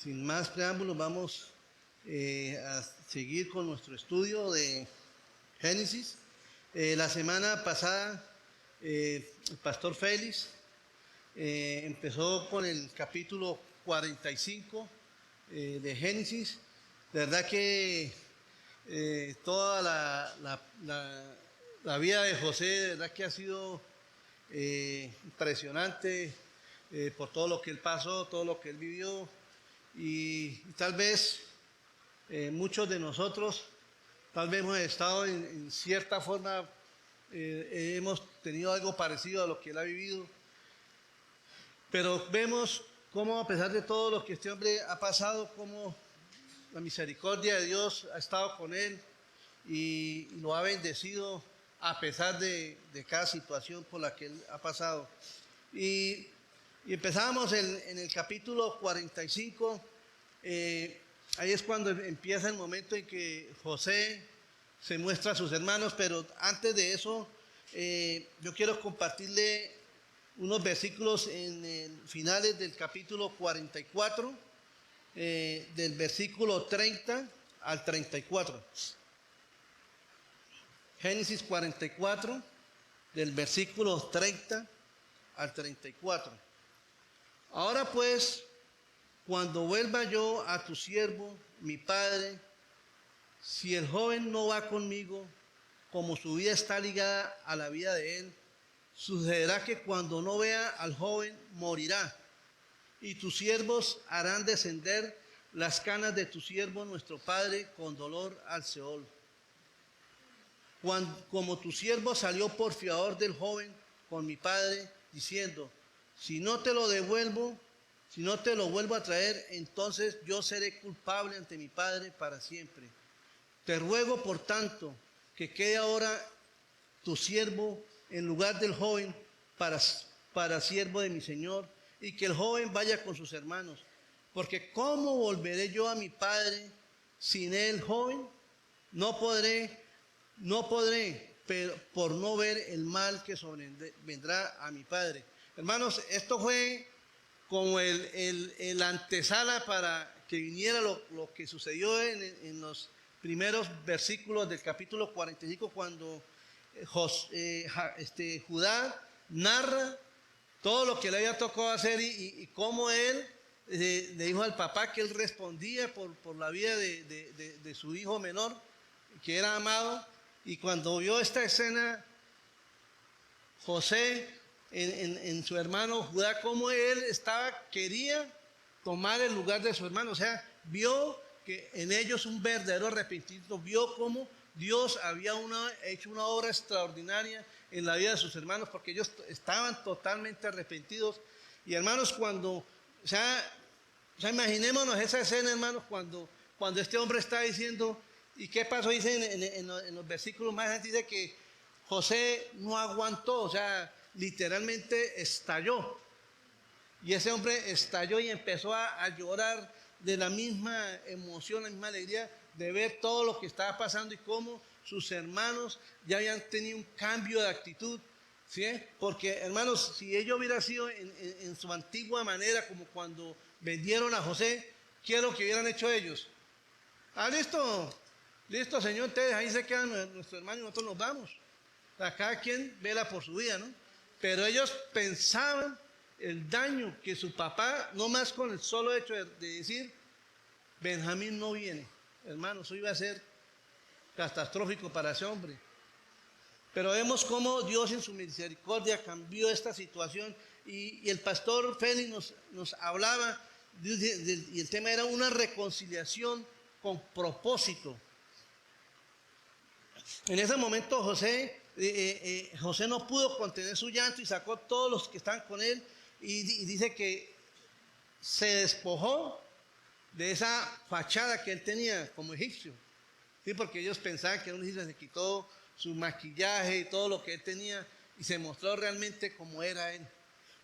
Sin más preámbulos, vamos a seguir con nuestro estudio de Génesis. La semana pasada, el pastor Félix empezó con el capítulo 45 de Génesis. De verdad que toda la vida de José, de verdad que ha sido impresionante por todo lo que él pasó, todo lo que él vivió. Y tal vez muchos de nosotros, tal vez hemos estado en cierta forma, hemos tenido algo parecido a lo que él ha vivido. Pero vemos cómo a pesar de todo lo que este hombre ha pasado, cómo la misericordia de Dios ha estado con él y lo ha bendecido a pesar de cada situación por la que él ha pasado. Y empezamos en el capítulo 45, ahí es cuando empieza el momento en que José se muestra a sus hermanos, pero antes de eso yo quiero compartirle unos versículos en finales del capítulo 44, del versículo 30 al 34. Génesis 44, del versículo 30 al 34. Ahora pues, cuando vuelva yo a tu siervo, mi padre, si el joven no va conmigo, como su vida está ligada a la vida de él, sucederá que cuando no vea al joven, morirá. Y tus siervos harán descender las canas de tu siervo, nuestro padre, con dolor al Seol. Como tu siervo salió por fiador del joven con mi padre, diciendo, si no te lo devuelvo, si no te lo vuelvo a traer, entonces yo seré culpable ante mi padre para siempre. Te ruego, por tanto, que quede ahora tu siervo en lugar del joven para siervo de mi señor, y que el joven vaya con sus hermanos. Porque ¿cómo volveré yo a mi padre sin él, joven? No podré, pero por no ver el mal que sobrevendrá a mi padre. Hermanos, esto fue como el antesala para que viniera lo que sucedió en los primeros versículos del capítulo 45, cuando Judá narra todo lo que le había tocado hacer y cómo él le dijo al papá que él respondía por la vida de su hijo menor, que era amado. Y cuando vio esta escena, José en su hermano Judá, cómo él quería tomar el lugar de su hermano. O sea, vio que en ellos un verdadero arrepentimiento, vio cómo Dios había hecho una obra extraordinaria en la vida de sus hermanos, porque ellos estaban totalmente arrepentidos. Y hermanos, imaginémonos esa escena, hermanos, cuando este hombre está diciendo, ¿y qué pasó? Dice en los versículos más antes, dice que José no aguantó, o sea, literalmente estalló. Y ese hombre estalló y empezó a llorar de la misma emoción, la misma alegría de ver todo lo que estaba pasando y cómo sus hermanos ya habían tenido un cambio de actitud. ¿Sí? Porque, hermanos, si ellos hubieran sido en su antigua manera, como cuando vendieron a José, ¿qué es lo que hubieran hecho ellos? Listo, Señor, ustedes ahí se quedan nuestros hermanos y nosotros nos vamos. O sea, cada quien vela por su vida, ¿no? Pero ellos pensaban el daño que su papá, no más con el solo hecho de decir, Benjamín no viene. Hermanos, eso iba a ser catastrófico para ese hombre. Pero vemos cómo Dios en su misericordia cambió esta situación. Y el pastor Félix nos hablaba, y el tema era una reconciliación con propósito. En ese momento José no pudo contener su llanto y sacó a todos los que estaban con él y dice que se despojó de esa fachada que él tenía como egipcio. ¿Sí? Porque ellos pensaban que era un egipcio, se quitó su maquillaje y todo lo que él tenía y se mostró realmente como era él.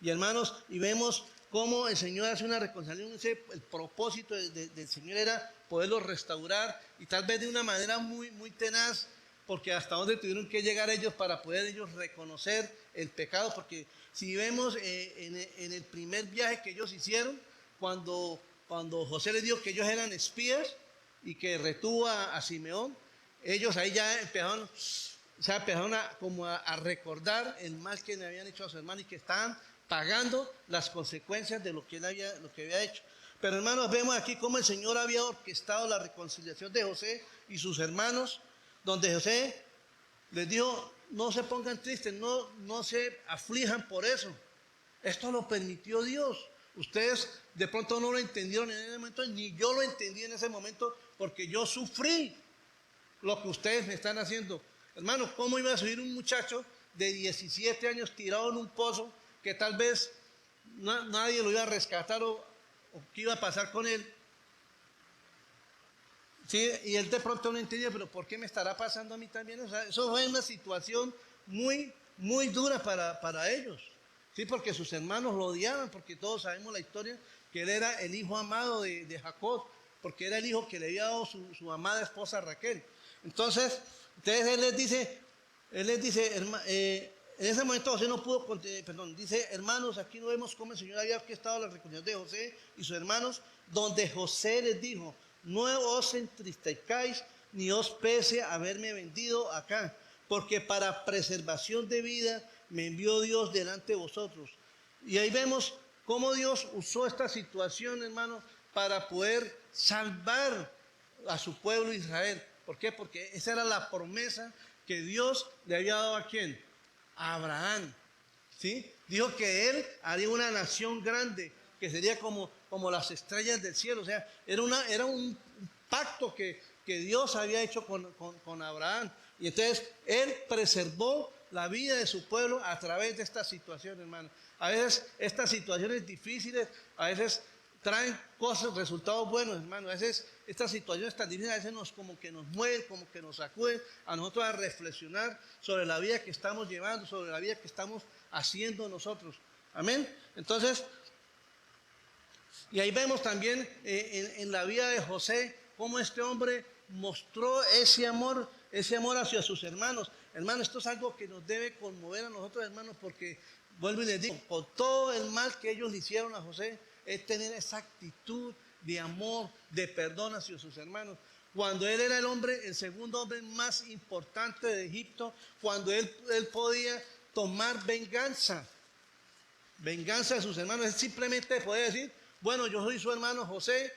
Y hermanos, y vemos cómo el Señor hace una reconciliación. El propósito del Señor era poderlos restaurar, y tal vez de una manera muy, muy tenaz, porque hasta dónde tuvieron que llegar ellos para poder ellos reconocer el pecado. Porque si vemos en el primer viaje que ellos hicieron, cuando cuando José les dijo que ellos eran espías y que retuvo a Simeón, ellos ahí ya empezaron, a recordar el mal que le habían hecho a su hermano y que estaban pagando las consecuencias de lo que había hecho. Pero hermanos, vemos aquí cómo el Señor había orquestado la reconciliación de José y sus hermanos, donde José les dijo: no se pongan tristes, no se aflijan por eso. Esto lo permitió Dios. Ustedes de pronto no lo entendieron en ese momento, ni yo lo entendí en ese momento, porque yo sufrí lo que ustedes me están haciendo. Hermano, ¿cómo iba a subir un muchacho de 17 años tirado en un pozo que tal vez nadie lo iba a rescatar o qué iba a pasar con él? Sí, y él de pronto no entendía, pero ¿por qué me estará pasando a mí también? O sea, eso fue una situación muy, muy dura para ellos. Sí, porque sus hermanos lo odiaban, porque todos sabemos la historia, que él era el hijo amado de Jacob, porque era el hijo que le había dado su amada esposa Raquel. Entonces él les dice, en ese momento José no pudo, dice: hermanos, aquí no vemos cómo el Señor había orquestado la reconciliación de José y sus hermanos, donde José les dijo: no os entristezcáis ni os pese haberme vendido acá, porque para preservación de vida me envió Dios delante de vosotros. Y ahí vemos cómo Dios usó esta situación, hermano, para poder salvar a su pueblo Israel. ¿Por qué? Porque esa era la promesa que Dios le había dado ¿a quién? A Abraham. ¿Sí? Dijo que él haría una nación grande, que sería como las estrellas del cielo. O sea, era un pacto que Dios había hecho con Abraham. Y entonces él preservó la vida de su pueblo a través de esta situación, hermano. A veces estas situaciones difíciles, a veces traen cosas, resultados buenos, hermano. A veces estas situaciones tan difíciles, a veces como que nos mueven, como que nos sacuden a nosotros a reflexionar sobre la vida que estamos llevando, sobre la vida que estamos haciendo nosotros. Amén. Entonces, y ahí vemos también en la vida de José cómo este hombre mostró ese amor hacia sus hermanos. Hermano, esto es algo que nos debe conmover a nosotros, hermanos, porque vuelvo y les digo, con todo el mal que ellos le hicieron a José, es tener esa actitud de amor, de perdón hacia sus hermanos. Cuando él era el segundo hombre más importante de Egipto, cuando él podía tomar venganza de sus hermanos, él simplemente podía decir: bueno, yo soy su hermano José,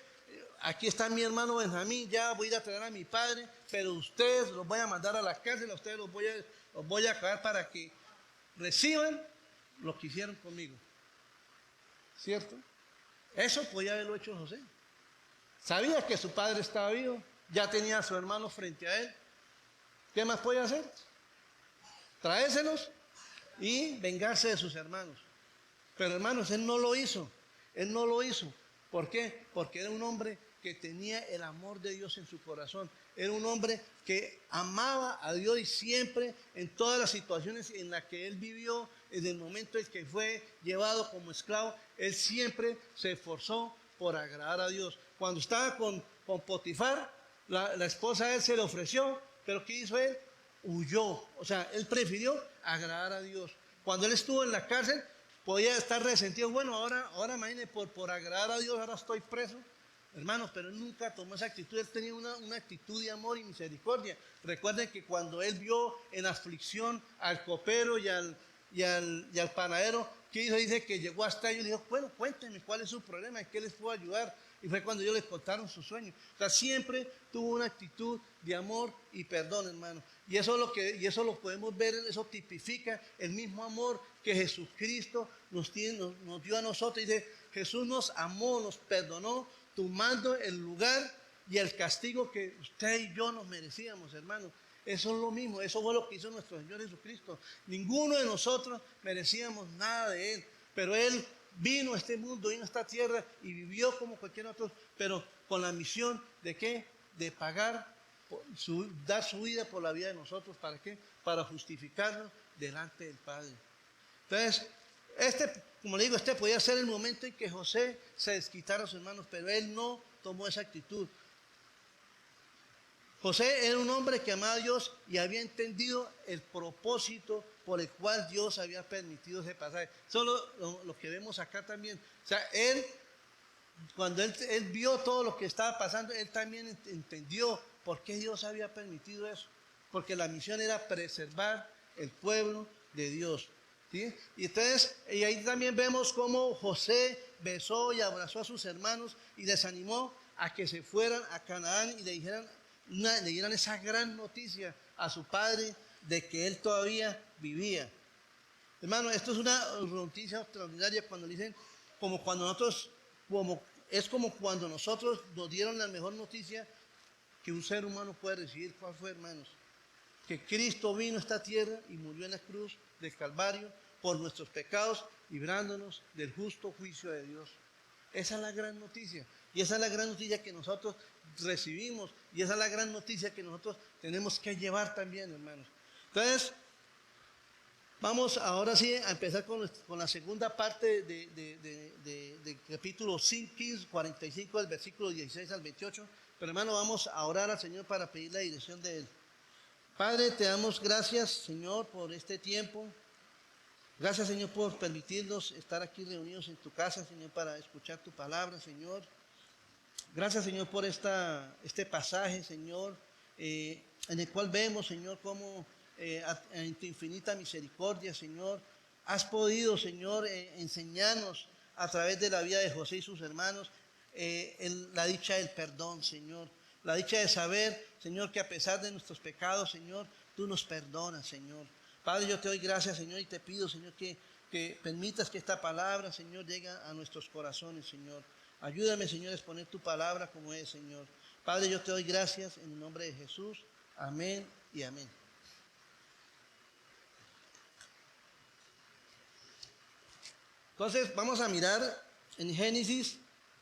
aquí está mi hermano Benjamín, ya voy a ir a traer a mi padre, pero ustedes los voy a mandar a la cárcel, a ustedes los voy a acabar para que reciban lo que hicieron conmigo. ¿Cierto? Eso podía haberlo hecho José. Sabía que su padre estaba vivo, ya tenía a su hermano frente a él. ¿Qué más podía hacer? Traérselos y vengarse de sus hermanos. Pero hermanos, él no lo hizo. Él no lo hizo. ¿Por qué? Porque era un hombre que tenía el amor de Dios en su corazón. Era un hombre que amaba a Dios, y siempre, en todas las situaciones en las que él vivió, en el momento en que fue llevado como esclavo, él siempre se esforzó por agradar a Dios. Cuando estaba con Potifar, la esposa de él se le ofreció, pero ¿qué hizo él? Huyó. O sea, él prefirió agradar a Dios. Cuando él estuvo en la cárcel, podía estar resentido. Bueno, ahora imagínense, por agradar a Dios, ahora estoy preso. Hermanos, pero él nunca tomó esa actitud. Él tenía una actitud de amor y misericordia. Recuerden que cuando él vio en aflicción al copero y al panadero, ¿qué hizo? Dice que llegó hasta ellos y dijo: bueno, cuéntenme cuál es su problema, en qué les puedo ayudar. Y fue cuando ellos les contaron su sueño. O sea, siempre tuvo una actitud de amor y perdón, hermano. Y eso lo podemos ver, eso tipifica el mismo amor que Jesucristo nos dio a nosotros. Dice: Jesús nos amó, nos perdonó, tomando el lugar y el castigo que usted y yo nos merecíamos, hermano. Eso es lo mismo, eso fue lo que hizo nuestro Señor Jesucristo. Ninguno de nosotros merecíamos nada de Él, pero Él vino a este mundo, vino a esta tierra y vivió como cualquier otro, pero con la misión de ¿qué? De pagar, dar su vida por la vida de nosotros. ¿Para qué? Para justificarnos delante del Padre. Entonces, como le digo, podía ser el momento en que José se desquitara a sus hermanos, pero él no tomó esa actitud. José era un hombre que amaba a Dios y había entendido el propósito por el cual Dios había permitido ese pasaje. Eso es lo que vemos acá también. O sea, él Cuando él vio todo lo que estaba pasando, él también entendió por qué Dios había permitido eso. Porque la misión era preservar el pueblo de Dios. ¿Sí? Y entonces, y ahí también vemos cómo José besó y abrazó a sus hermanos y les animó a que se fueran a Canaán y le dieran esa gran noticia a su padre de que él todavía vivía. Hermano, esto es una noticia extraordinaria cuando dicen, como cuando nosotros, es como cuando nosotros nos dieron la mejor noticia que un ser humano puede recibir. ¿Cuál fue, hermanos? Que Cristo vino a esta tierra y murió en la cruz del Calvario por nuestros pecados, librándonos del justo juicio de Dios. Esa es la gran noticia. Y esa es la gran noticia que nosotros recibimos. Y esa es la gran noticia que nosotros tenemos que llevar también, hermanos. Entonces, vamos ahora sí a empezar con la segunda parte del capítulo 15, 45, del versículo 16 al 28. Pero hermano, vamos a orar al Señor para pedir la dirección de Él. Padre, te damos gracias, Señor, por este tiempo. Gracias, Señor, por permitirnos estar aquí reunidos en tu casa, Señor, para escuchar tu palabra, Señor. Gracias, Señor, por este pasaje, Señor, en el cual vemos, Señor, cómo en tu infinita misericordia, Señor, has podido, Señor, enseñarnos a través de la vida de José y sus hermanos la dicha del perdón, Señor. La dicha de saber, Señor, que a pesar de nuestros pecados, Señor, tú nos perdonas, Señor. Padre, yo te doy gracias, Señor, y te pido, Señor, que permitas que esta palabra, Señor, llegue a nuestros corazones, Señor. Ayúdame, Señor, a exponer tu palabra como es, Señor. Padre, yo te doy gracias en el nombre de Jesús. Amén y amén. Entonces, vamos a mirar en Génesis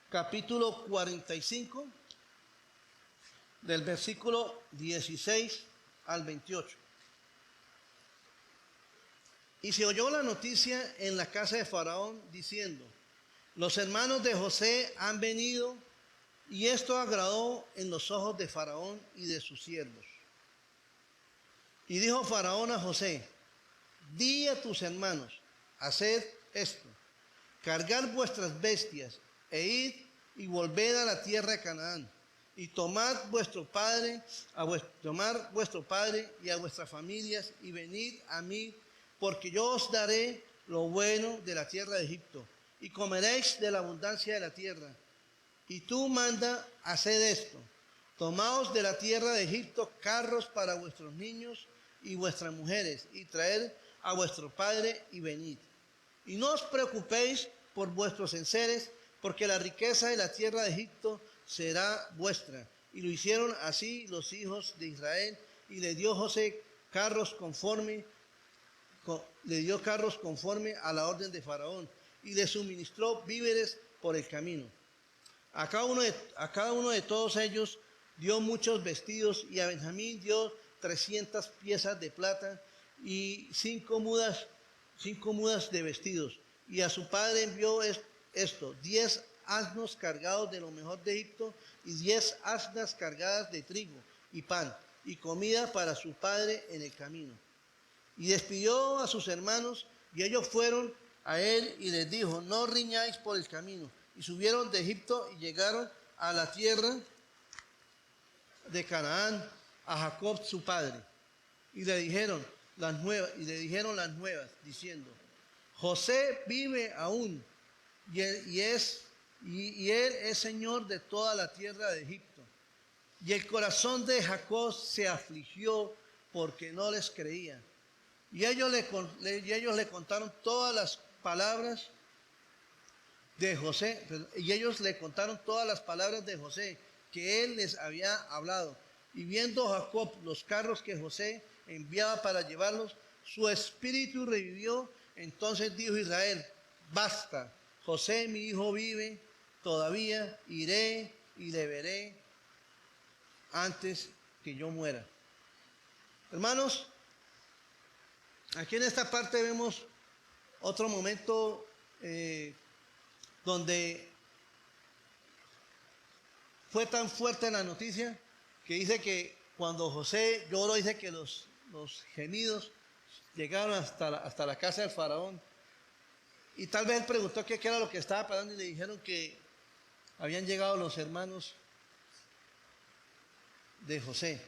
capítulo 45, del versículo 16 al 28. Y se oyó la noticia en la casa de Faraón diciendo: los hermanos de José han venido, y esto agradó en los ojos de Faraón y de sus siervos. Y dijo Faraón a José: di a tus hermanos, haced esto, cargad vuestras bestias e id y volved a la tierra de Canaán, y tomad vuestro padre y a vuestras familias y venid a mí, porque yo os daré lo bueno de la tierra de Egipto, y comeréis de la abundancia de la tierra. Y tú manda, haced esto: tomaos de la tierra de Egipto carros para vuestros niños y vuestras mujeres, y traed a vuestro padre y venid. Y no os preocupéis por vuestros enseres, porque la riqueza de la tierra de Egipto será vuestra. Y lo hicieron así los hijos de Israel, y le dio José carros conforme a la orden de Faraón, y le suministró víveres por el camino. A cada uno de todos ellos dio muchos vestidos, y a Benjamín dio 300 piezas de plata y 5 mudas de vestidos. Y a su padre envió 10 asnos cargados de lo mejor de Egipto, y 10 asnas cargadas de trigo y pan, y comida para su padre en el camino. Y despidió a sus hermanos, y ellos fueron a él, y les dijo: no riñáis por el camino. Y subieron de Egipto y llegaron a la tierra de Canaán, a Jacob su padre. Y le dijeron las nuevas, diciendo: José vive aún, y él es señor de toda la tierra de Egipto. Y el corazón de Jacob se afligió porque no les creía. Y ellos le contaron todas las palabras de José, que él les había hablado. Y viendo Jacob los carros que José enviaba para llevarlos, su espíritu revivió. Entonces dijo Israel: basta, José mi hijo vive todavía, iré y le veré antes que yo muera. Hermanos, aquí en esta parte vemos otro momento donde fue tan fuerte la noticia que dice que cuando José lloró, dice que los gemidos llegaron hasta la casa del faraón. Y tal vez él preguntó qué era lo que estaba pasando, y le dijeron que habían llegado los hermanos de José.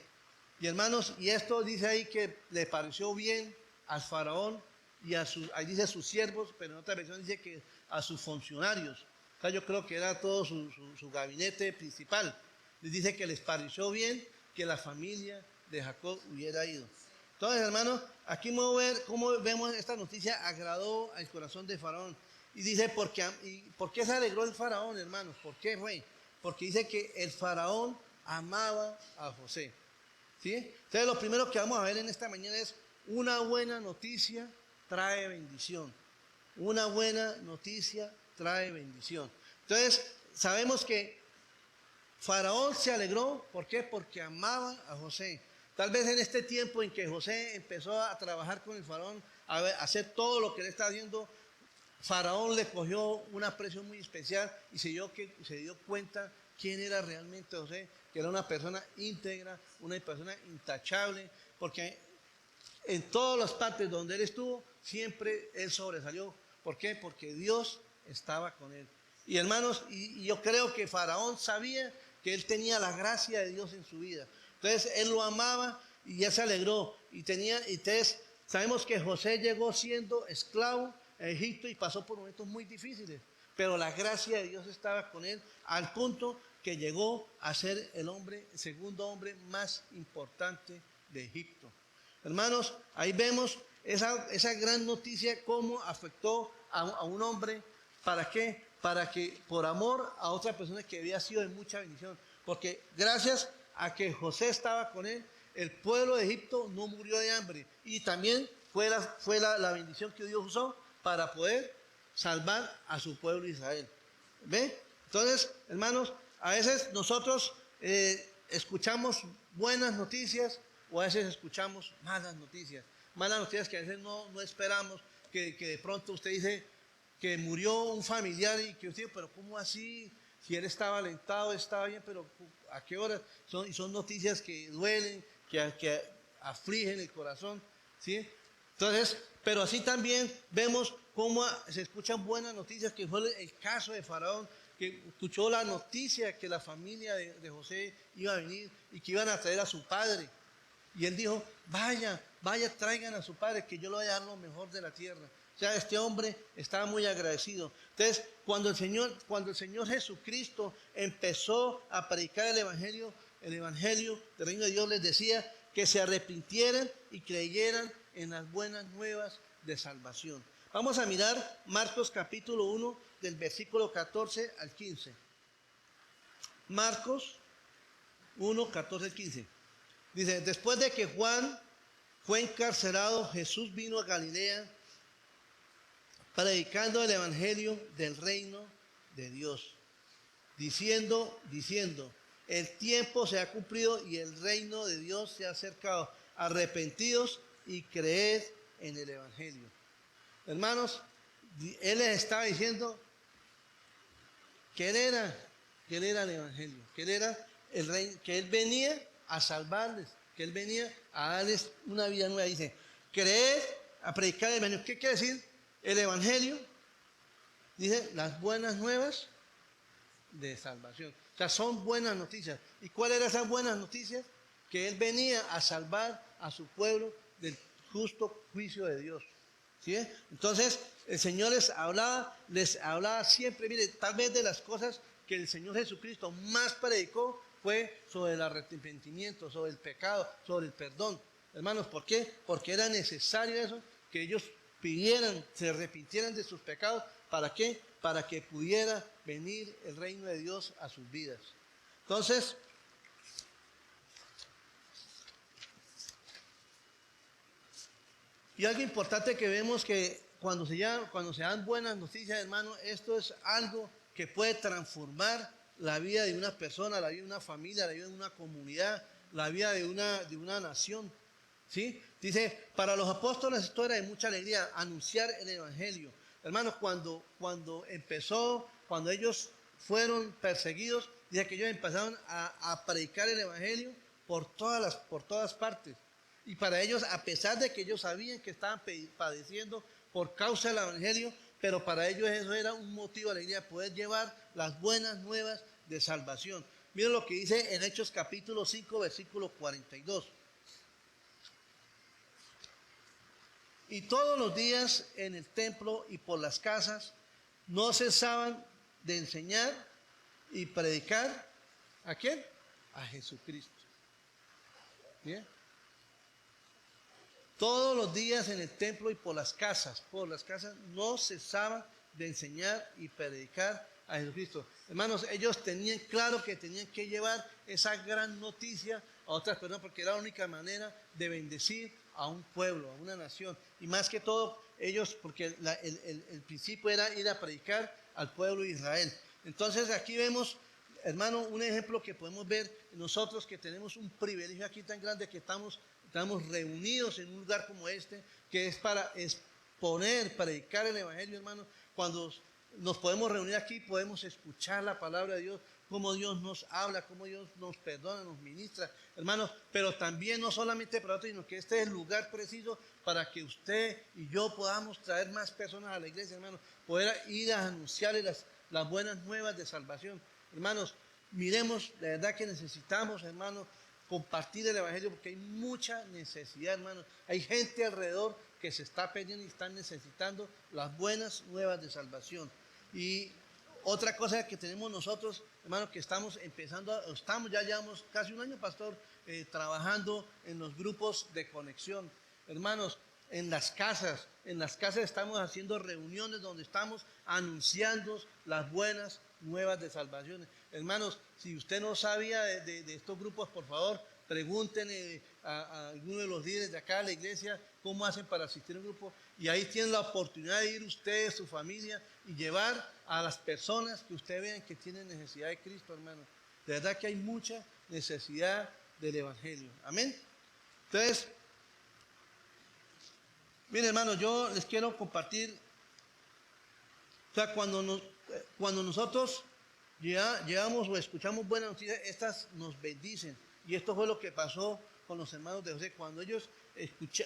Y hermanos, y esto dice ahí que le pareció bien al faraón y a sus, ahí dice sus siervos, pero en otra versión dice que a sus funcionarios. O sea, yo creo que era todo su gabinete principal. Les dice que les pareció bien que la familia de Jacob hubiera ido. Entonces, hermanos, aquí vamos a ver cómo vemos esta noticia agradó al corazón de Faraón. Y dice, ¿por qué se alegró el Faraón, hermanos? ¿Por qué, rey? Porque dice que el Faraón amaba a José. ¿Sí? Entonces, lo primero que vamos a ver en esta mañana es una buena noticia trae bendición. Una buena noticia trae bendición. Entonces, sabemos que Faraón se alegró, ¿por qué? Porque amaba a José. Tal vez en este tiempo en que José empezó a trabajar con el faraón, a hacer todo lo que él está haciendo, Faraón le cogió un aprecio muy especial y se dio cuenta quién era realmente José, que era una persona íntegra, una persona intachable, porque en todas las partes donde él estuvo, siempre él sobresalió. ¿Por qué? Porque Dios estaba con él. Y hermanos, y yo creo que Faraón sabía que él tenía la gracia de Dios en su vida. Entonces él lo amaba y ya se alegró. Entonces sabemos que José llegó siendo esclavo a Egipto y pasó por momentos muy difíciles. Pero la gracia de Dios estaba con él al punto que llegó a ser el segundo hombre más importante de Egipto. Hermanos, ahí vemos esa gran noticia, cómo afectó a un hombre. ¿Para qué? Para que por amor a otra persona que había sido de mucha bendición. Porque gracias a que José estaba con él, el pueblo de Egipto no murió de hambre. Y también fue la bendición que Dios usó para poder salvar a su pueblo Israel. ¿Ve? Entonces, hermanos, a veces nosotros escuchamos buenas noticias o a veces escuchamos malas noticias. Malas noticias que a veces no esperamos, que de pronto usted dice que murió un familiar y que usted dice, pero ¿cómo así? Si él estaba alentado, estaba bien, pero ¿a qué hora? Son noticias que duelen, que afligen el corazón, ¿sí? Entonces, pero así también vemos cómo se escuchan buenas noticias, que fue el caso de Faraón, que escuchó la noticia que la familia de José iba a venir y que iban a traer a su padre. Y él dijo, vaya, traigan a su padre, que yo le voy a dar lo mejor de la tierra. O sea, este hombre estaba muy agradecido. Entonces, cuando el Señor Jesucristo empezó a predicar el Evangelio del reino de Dios, les decía que se arrepintieran y creyeran en las buenas nuevas de salvación. Vamos a mirar Marcos capítulo 1 del versículo 14 al 15. Marcos 1, 14 al 15. Dice, después de que Juan fue encarcelado, Jesús vino a Galilea predicando el evangelio del reino de Dios, diciendo, el tiempo se ha cumplido y el reino de Dios se ha acercado. Arrepentidos y creed en el evangelio. Hermanos, él les estaba diciendo que él era el evangelio, que él era el rey, que él venía a salvarles, que él venía a darles una vida nueva. Dice, creed, a predicar el evangelio. ¿Qué quiere decir el evangelio? Dice, las buenas nuevas de salvación. O sea, son buenas noticias. ¿Y cuáles eran esas buenas noticias? Que él venía a salvar a su pueblo del justo juicio de Dios. ¿Sí? Entonces, el Señor les hablaba siempre, mire, tal vez de las cosas que el Señor Jesucristo más predicó fue sobre el arrepentimiento, sobre el pecado, sobre el perdón. Hermanos, ¿por qué? Porque era necesario eso, que ellos pidieran, se arrepintieran de sus pecados. ¿Para qué? Para que pudiera venir el reino de Dios a sus vidas. Entonces, y algo importante que vemos que cuando se dan buenas noticias, hermano, esto es algo que puede transformar la vida de una persona, la vida de una familia, la vida de una comunidad, la vida de una nación. ¿Sí? Dice, para los apóstoles esto era de mucha alegría, anunciar el evangelio. Hermanos, cuando ellos fueron perseguidos, dice que ellos empezaron a predicar el evangelio por todas partes. Y para ellos, a pesar de que ellos sabían que estaban padeciendo por causa del evangelio, pero para ellos eso era un motivo de alegría, poder llevar las buenas nuevas de salvación. Miren lo que dice en Hechos capítulo 5, versículo 42. Y todos los días en el templo y por las casas no cesaban de enseñar y predicar. ¿A quién? A Jesucristo. ¿Bien? Todos los días en el templo y por las casas no cesaban de enseñar y predicar a Jesucristo. Hermanos, ellos tenían claro que tenían que llevar esa gran noticia a otras personas porque era la única manera de bendecir a un pueblo, a una nación. Y más que todo, ellos, porque el principio era ir a predicar al pueblo de Israel. Entonces aquí vemos, hermano, un ejemplo que podemos ver nosotros que tenemos un privilegio aquí tan grande que estamos reunidos en un lugar como este, que es para exponer, predicar el Evangelio, hermano. Cuando nos podemos reunir aquí, podemos escuchar la palabra de Dios, cómo Dios nos habla, cómo Dios nos perdona, nos ministra, hermanos. Pero también no solamente para otros, sino que este es el lugar preciso para que usted y yo podamos traer más personas a la iglesia, hermanos. Poder ir a anunciarles las buenas nuevas de salvación. Hermanos, miremos, la verdad que necesitamos, hermanos, compartir el Evangelio porque hay mucha necesidad, hermanos. Hay gente alrededor que se está perdiendo y están necesitando las buenas nuevas de salvación. Y otra cosa que tenemos nosotros, hermanos, que estamos empezando, ya llevamos casi un año, pastor, trabajando en los grupos de conexión. Hermanos, en las casas estamos haciendo reuniones donde estamos anunciando las buenas nuevas de salvación. Hermanos, si usted no sabía de estos grupos, por favor, pregúntenle a alguno de los líderes de acá de la iglesia cómo hacen para asistir a un grupo. Y ahí tienen la oportunidad de ir usted, su familia, y llevar a las personas que usted vean que tienen necesidad de Cristo, hermano. De verdad que hay mucha necesidad del Evangelio. Amén. Entonces, miren, hermano, yo les quiero compartir, o sea, cuando nosotros llevamos o escuchamos buenas noticias, estas nos bendicen. Y esto fue lo que pasó con los hermanos de José.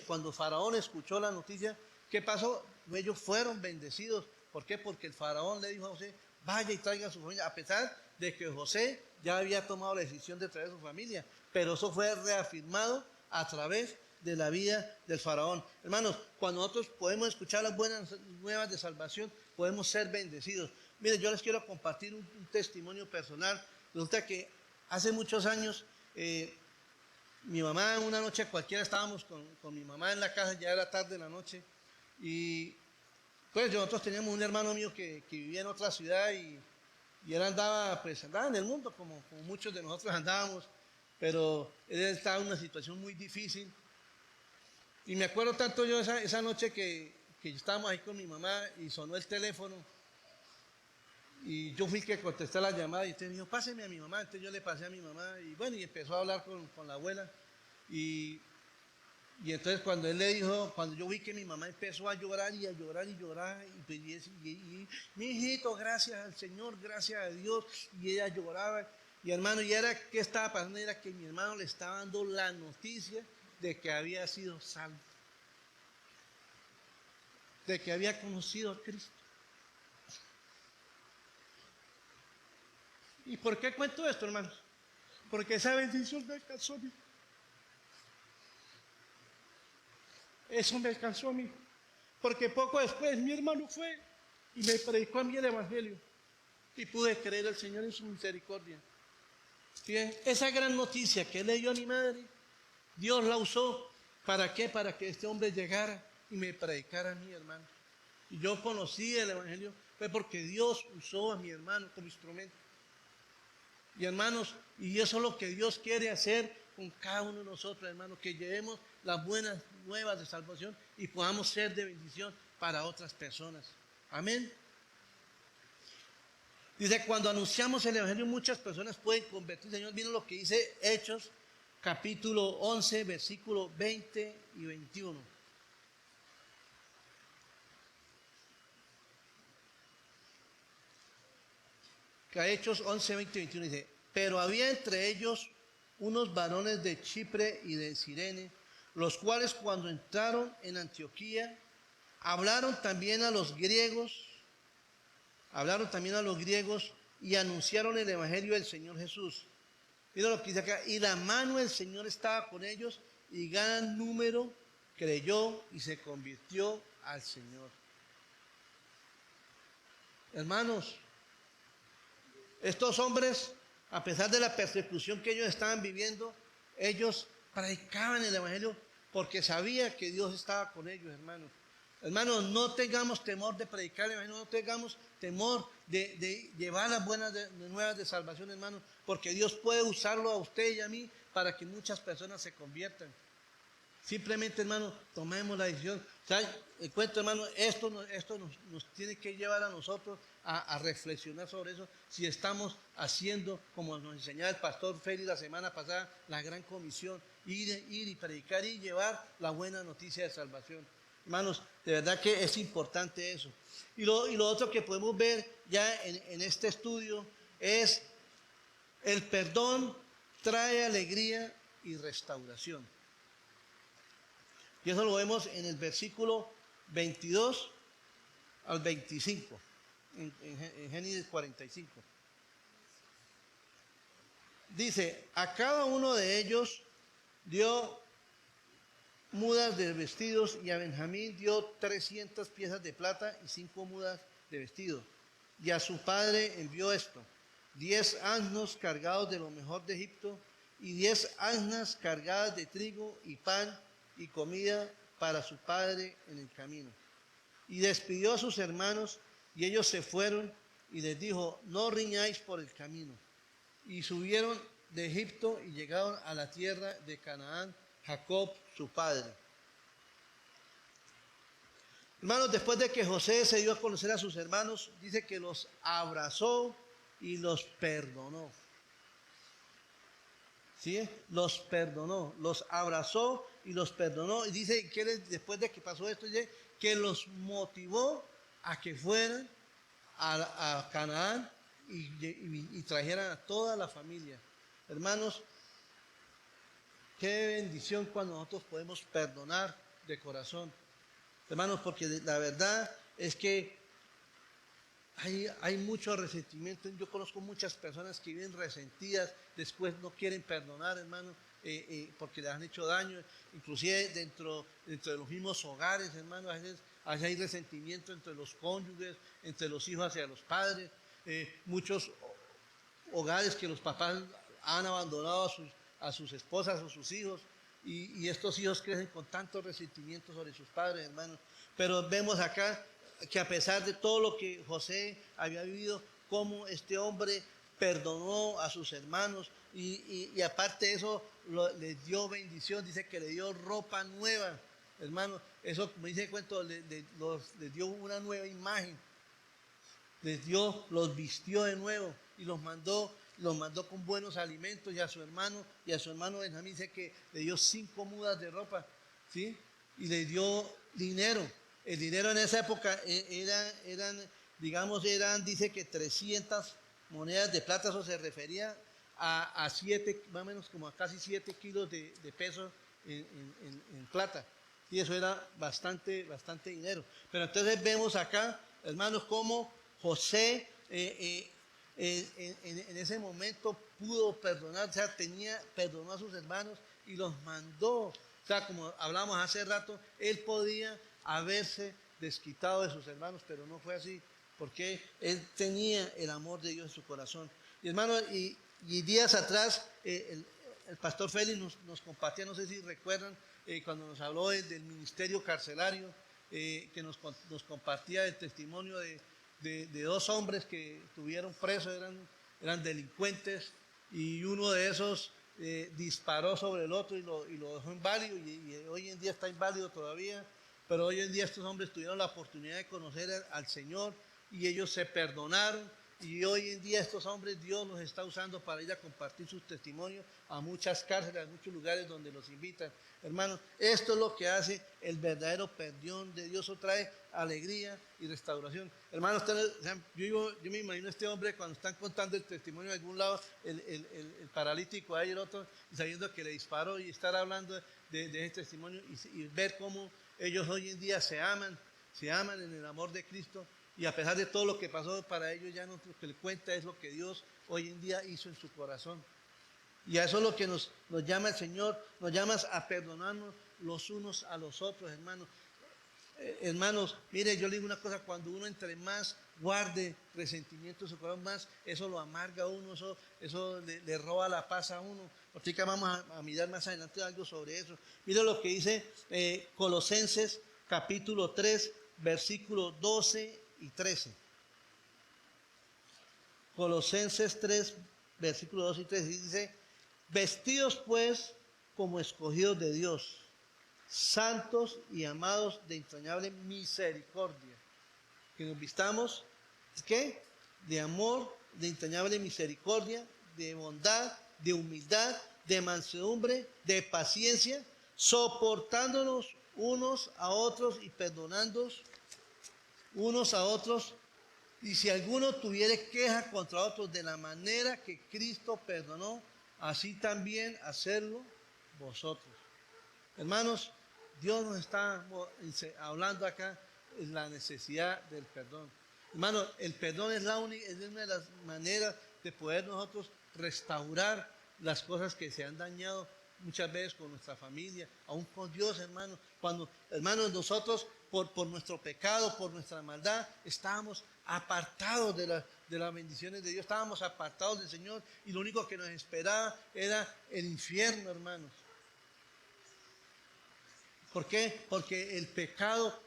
Cuando Faraón escuchó la noticia, ¿qué pasó? Ellos fueron bendecidos. ¿Por qué? Porque el Faraón le dijo a José, vaya y traiga a su familia, a pesar de que José ya había tomado la decisión de traer a su familia. Pero eso fue reafirmado a través de la vida del Faraón. Hermanos, cuando nosotros podemos escuchar las buenas nuevas de salvación, podemos ser bendecidos. Miren, yo les quiero compartir un testimonio personal. Resulta que hace muchos años, mi mamá, una noche cualquiera, estábamos con mi mamá en la casa, ya era tarde en la noche, y pues nosotros teníamos un hermano mío que vivía en otra ciudad y él andaba en el mundo como muchos de nosotros andábamos, pero él estaba en una situación muy difícil. Y me acuerdo tanto yo esa noche que estábamos ahí con mi mamá y sonó el teléfono. Y yo fui que contesté la llamada y usted me dijo, páseme a mi mamá. Entonces yo le pasé a mi mamá y bueno, y empezó a hablar con la abuela. Y entonces cuando él le dijo, cuando yo vi que mi mamá empezó a llorar y a llorar y llorar, y mi hijito, gracias al Señor, gracias a Dios, y ella lloraba. Y hermano, y era, ¿qué estaba pasando? Era que mi hermano le estaba dando la noticia de que había sido salvo, de que había conocido a Cristo. ¿Y por qué cuento esto, hermanos? Porque esa bendición me alcanzó a mí. Eso me alcanzó a mí. Porque poco después mi hermano fue y me predicó a mí el Evangelio. Y pude creer al Señor en su misericordia. ¿Sí? Esa gran noticia que le dio a mi madre, Dios la usó. ¿Para qué? Para que este hombre llegara y me predicara a mí, hermano. Y yo conocí el Evangelio, fue porque Dios usó a mi hermano como instrumento. Y hermanos, y eso es lo que Dios quiere hacer con cada uno de nosotros, hermanos, que llevemos las buenas nuevas de salvación y podamos ser de bendición para otras personas. Amén. Dice, cuando anunciamos el Evangelio, muchas personas pueden convertirse. Señor, miren lo que dice Hechos, capítulo 11, versículos 20 y 21. Hechos 11, 20 y 21 dice, pero había entre ellos unos varones de Chipre y de Cirene, los cuales cuando entraron en Antioquía hablaron también a los griegos, y anunciaron el evangelio del Señor Jesús. Mira lo que dice acá, y la mano del Señor estaba con ellos, y gran número creyó y se convirtió al Señor. Hermanos, estos hombres, a pesar de la persecución que ellos estaban viviendo, ellos predicaban el evangelio porque sabían que Dios estaba con ellos, hermanos. Hermanos, no tengamos temor de predicar el evangelio, no tengamos temor de llevar las buenas nuevas de salvación, hermanos, porque Dios puede usarlo a usted y a mí para que muchas personas se conviertan. Simplemente, hermano, tomemos la decisión. O sea, el cuento, hermano, esto nos tiene que llevar a nosotros a reflexionar sobre eso. Si estamos haciendo, como nos enseñaba el pastor Félix la semana pasada, la gran comisión, ir y predicar y llevar la buena noticia de salvación. Hermanos, de verdad que es importante eso. Y lo otro que podemos ver ya en este estudio es el perdón trae alegría y restauración. Y eso lo vemos en el versículo 22 al 25, en Génesis 45. Dice, a cada uno de ellos dio mudas de vestidos, y a Benjamín dio 300 piezas de plata y 5 mudas de vestidos. Y a su padre envió esto, 10 asnos cargados de lo mejor de Egipto, y 10 asnas cargadas de trigo y pan y comida para su padre en el camino. Y despidió a sus hermanos, y ellos se fueron, y les dijo, no riñáis por el camino. Y subieron de Egipto y llegaron a la tierra de Canaán, Jacob su padre. Hermanos, después de que José se dio a conocer a sus hermanos, dice que los abrazó y los perdonó. ¿Sí? Los perdonó, los abrazó y los perdonó. Y dice que después de que pasó esto, dice que los motivó a que fueran a Canaán y trajeran a toda la familia. Hermanos, qué bendición cuando nosotros podemos perdonar de corazón. Hermanos, porque la verdad es que hay mucho resentimiento. Yo conozco muchas personas que viven resentidas, después no quieren perdonar, hermano, porque les han hecho daño, inclusive dentro de los mismos hogares, hermano, a veces hay resentimiento entre los cónyuges, entre los hijos hacia los padres, muchos hogares que los papás han abandonado a sus esposas o sus hijos, y estos hijos crecen con tanto resentimiento sobre sus padres, hermanos. Pero vemos acá que a pesar de todo lo que José había vivido, cómo este hombre perdonó a sus hermanos y aparte de eso les dio bendición, dice que le dio ropa nueva, hermanos. Eso, como dice el cuento, les dio una nueva imagen, los vistió de nuevo y los mandó con buenos alimentos. Y a su hermano Benjamín dice que le dio 5 mudas de ropa, ¿sí? Y le dio dinero. El dinero en esa época dice que 300 monedas de plata. Eso se refería a 7, más o menos como a casi 7 kilos de pesos en plata. Y eso era bastante dinero. Pero entonces vemos acá, hermanos, cómo José en ese momento pudo perdonar, o sea, perdonó a sus hermanos y los mandó. O sea, como hablamos hace rato, él podía haberse desquitado de sus hermanos, pero no fue así, porque él tenía el amor de Dios en su corazón. Y hermanos, y días atrás, el pastor Félix nos compartía, no sé si recuerdan, cuando nos habló del ministerio carcelario, que nos compartía el testimonio de 2 hombres que estuvieron presos, eran delincuentes, y uno de esos disparó sobre el otro y lo dejó inválido, y hoy en día está inválido todavía. Pero hoy en día estos hombres tuvieron la oportunidad de conocer al Señor y ellos se perdonaron, y hoy en día estos hombres Dios los está usando para ir a compartir sus testimonios a muchas cárceles, a muchos lugares donde los invitan. Hermanos, esto es lo que hace el verdadero perdón de Dios, o trae alegría y restauración. Hermanos, yo me imagino a este hombre cuando están contando el testimonio de algún lado, el paralítico ahí, el otro, y sabiendo que le disparó, y estar hablando de ese testimonio y ver cómo ellos hoy en día se aman se aman en el amor de Cristo y a pesar de todo lo que pasó para ellos, ya no lo que le cuenta es lo que Dios hoy en día hizo en su corazón. Y a eso es lo que nos llama el Señor, nos llama a perdonarnos los unos a los otros, hermanos. Hermanos, mire, yo le digo una cosa, cuando uno entre más guarde resentimiento en su corazón, más eso lo amarga a uno, eso le roba la paz a uno. Ahorita vamos a mirar más adelante algo sobre eso. Mire lo que dice Colosenses capítulo 3, versículos 12 y 13. Colosenses 3, versículos 12 y 13 dice: vestidos pues como escogidos de Dios, santos y amados de entrañable misericordia. Que nos vistamos, ¿qué? De amor, de entrañable misericordia, de bondad, de humildad, de mansedumbre, de paciencia, soportándonos unos a otros y perdonándonos unos a otros. Y si alguno tuviere queja contra otros, de la manera que Cristo perdonó, así también hacerlo vosotros. Hermanos, Dios nos está hablando acá de la necesidad del perdón. Hermanos, el perdón es una de las maneras de poder nosotros restaurar las cosas que se han dañado muchas veces con nuestra familia, aún con Dios, hermanos. Cuando, hermanos, nosotros por nuestro pecado, por nuestra maldad, estábamos apartados de las bendiciones de Dios, estábamos apartados del Señor y lo único que nos esperaba era el infierno, hermanos. ¿Por qué? Porque el pecado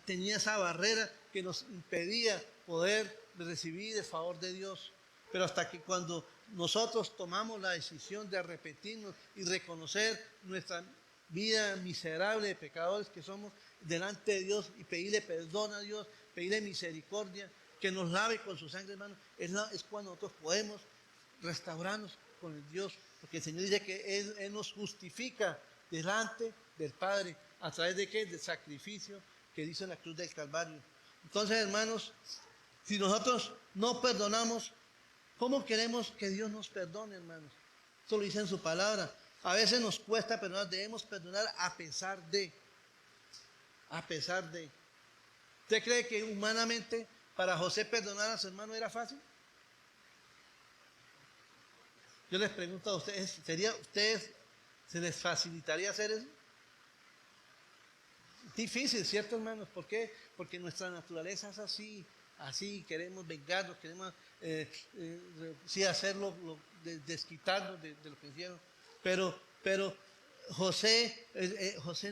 tenía esa barrera que nos impedía poder recibir el favor de Dios. Pero hasta que cuando nosotros tomamos la decisión de arrepentirnos y reconocer nuestra vida miserable de pecadores que somos delante de Dios y pedirle perdón a Dios, pedirle misericordia, que nos lave con su sangre, hermano, es cuando nosotros podemos restaurarnos con el Dios, porque el Señor dice que Él nos justifica delante del Padre, ¿a través de qué? Del sacrificio que hizo en la cruz del Calvario. Entonces, hermanos, si nosotros no perdonamos, ¿cómo queremos que Dios nos perdone, hermanos? Eso lo dice en su palabra. A veces nos cuesta perdonar, debemos perdonar a pesar de. A pesar de. ¿Usted cree que humanamente para José perdonar a su hermano era fácil? Yo les pregunto a ustedes, ¿ustedes se les facilitaría hacer eso? Difícil, ¿cierto, hermanos? ¿Por qué? Porque nuestra naturaleza es así, queremos vengarnos, queremos sí hacerlo, desquitarnos de lo que hicieron. Pero José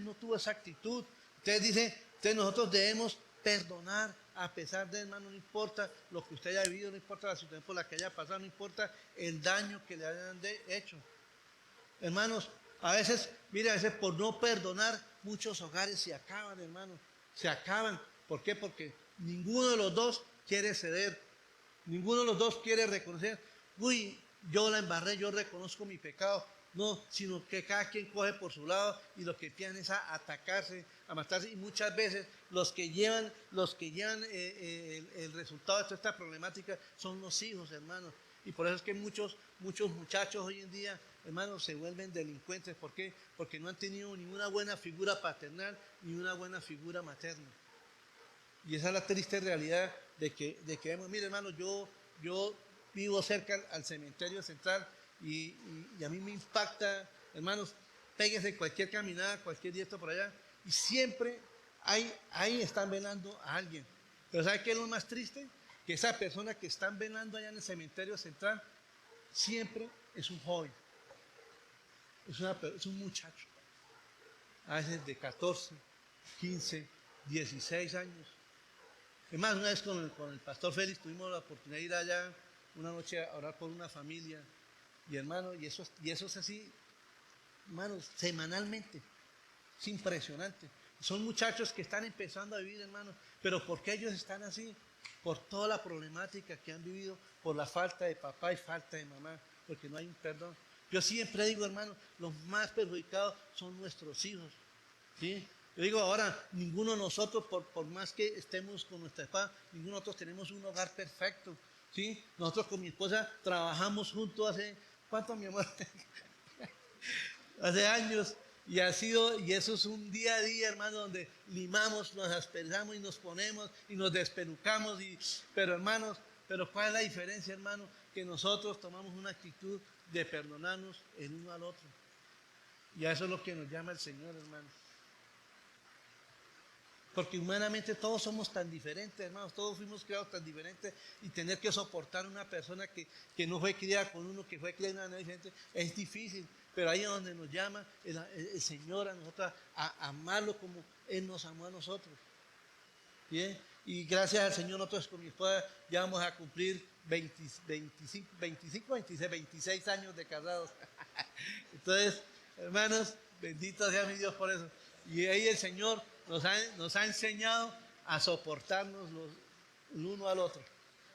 no tuvo esa actitud. Entonces nosotros debemos perdonar a pesar de, hermano, no importa lo que usted haya vivido, no importa la situación por la que haya pasado, no importa el daño que le hayan hecho. Hermanos, a veces por no perdonar, muchos hogares se acaban, hermanos, se acaban. ¿Por qué? Porque ninguno de los dos quiere ceder, ninguno de los dos quiere reconocer, uy, yo la embarré, yo reconozco mi pecado. No, sino que cada quien coge por su lado y lo que empiezan es a atacarse, a matarse. Y muchas veces los que llevan el resultado de toda esta problemática son los hijos, hermanos. Y por eso es que muchos muchachos hoy en día, hermanos, se vuelven delincuentes. ¿Por qué? Porque no han tenido ni una buena figura paternal ni una buena figura materna. Y esa es la triste realidad de que vemos. Mire, hermano, yo vivo cerca al cementerio central y a mí me impacta, hermanos, péguense cualquier caminada, cualquier día por allá, y siempre ahí están velando a alguien. Pero ¿sabe qué es lo más triste? Que esa persona que están velando allá en el cementerio central siempre es un joven, es un muchacho, a veces de 14, 15, 16 años. Es más, una vez con el pastor Félix tuvimos la oportunidad de ir allá una noche a orar por una familia, y hermano, y eso es así, hermanos, semanalmente. Es impresionante. Son muchachos que están empezando a vivir, hermanos, pero ¿por qué ellos están así? Por toda la problemática que han vivido, por la falta de papá y falta de mamá, porque no hay un perdón. Yo siempre digo, hermano, los más perjudicados son nuestros hijos, ¿sí? Yo digo ahora, ninguno de nosotros, por más que estemos con nuestra esposa, ninguno de nosotros tenemos un hogar perfecto, ¿sí? Nosotros con mi esposa trabajamos juntos hace, ¿cuánto, mi amor? Hace años, Y y eso es un día a día, hermano, donde limamos, nos asperamos y nos ponemos y nos despelucamos. Pero hermanos, pero ¿cuál es la diferencia, hermano? Que nosotros tomamos una actitud de perdonarnos el uno al otro. Y a eso es lo que nos llama el Señor, hermano. Porque humanamente todos somos tan diferentes, hermanos, todos fuimos creados tan diferentes y tener que soportar a una persona que no fue criada con uno, que fue criada de una manera diferente, es difícil. Pero ahí es donde nos llama el Señor a nosotros a amarlo como Él nos amó a nosotros. ¿Bien? Y gracias al Señor nosotros con mi esposa ya vamos a cumplir 26 años de casados. Entonces, hermanos, bendito sea mi Dios por eso. Y ahí el Señor nos ha enseñado a soportarnos el uno al otro.